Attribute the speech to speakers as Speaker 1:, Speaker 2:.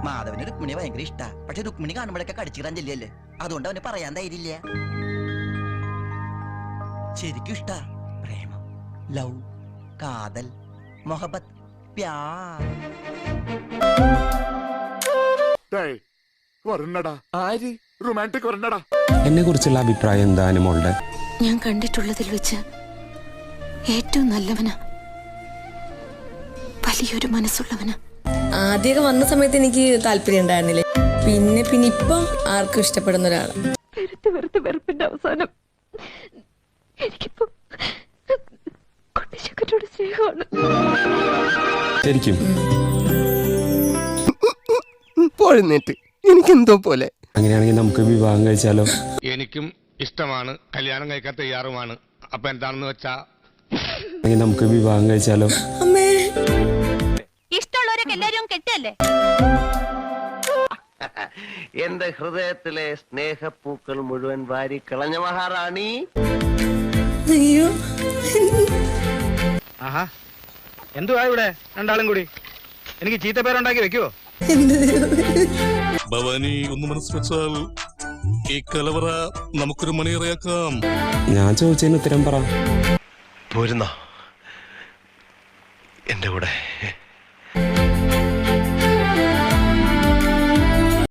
Speaker 1: മാധവന് രുക്മിണി ഭയങ്കര ഇഷ്ടാ. പക്ഷെ രുക്മിണി കാണുമ്പോഴൊക്കെ കടിച്ചിടാൻ ചെല്ലല്ലേ, അതുകൊണ്ട് അവന് പറയാൻ ധൈര്യമില്ല. ശരിക്കും ഇഷ്ടാ. പ്രേമം, ലവ്, കാതൽ, മൊഹബത്ത്, പ്യാർ.
Speaker 2: എന്നെ കുറിച്ചുള്ള അഭിപ്രായം എന്താ മോളുടെ?
Speaker 3: ഞാൻ കണ്ടിട്ടുള്ളതിൽ വെച്ച് ഏറ്റവും നല്ലവനാ, വലിയൊരു മനസ്സുള്ളവനാ.
Speaker 4: ആദ്യമൊക്കെ വന്ന സമയത്ത് എനിക്ക് താല്പര്യം ഉണ്ടായിരുന്നില്ല. പിന്നെ ഇപ്പം ആർക്കും ഇഷ്ടപ്പെടുന്ന ഒരാള്.
Speaker 3: വെറുപ്പിന്റെ അവസാനം എനിക്കിപ്പോ സ്നേഹമാണ്.
Speaker 2: ശരിക്കും
Speaker 5: എനിക്കെന്തോ പോലെ.
Speaker 2: അങ്ങനെയാണെങ്കിൽ നമുക്ക് വിവാഹം കഴിച്ചാലോ?
Speaker 6: എനിക്കും ഇഷ്ടമാണ്, കല്യാണം കഴിക്കാൻ തയ്യാറുമാണ്. അപ്പൊ എന്താണെന്ന് വെച്ചാ
Speaker 2: നമുക്ക് വിവാഹം കഴിച്ചാലോ?
Speaker 4: അമ്മേ,
Speaker 3: ഇഷ്ടമുള്ളവരൊക്കെ എല്ലാരും കെട്ടല്ലേ?
Speaker 5: എന്റെ ഹൃദയത്തിലെ സ്നേഹപ്പൂക്കൾ മുഴുവൻ വാരി കളഞ്ഞ മഹാറാണി.
Speaker 4: അയ്യോ,
Speaker 7: എന്തുവാ ഇവിടെ രണ്ടാളും കൂടി? എനിക്ക് ചീത്ത പേരുണ്ടാക്കി വെക്കുവോ?
Speaker 8: ഭവാനി ഒന്ന് മനസ്സ് വെച്ചാൽ ഈ കലവറ നമുക്കൊരു മണിയറയാക്കാം.
Speaker 2: ഞാൻ ചോദിച്ചതിന് ഉത്തരം പറ.
Speaker 5: പോരുന്നോ എന്റെ കൂടെ?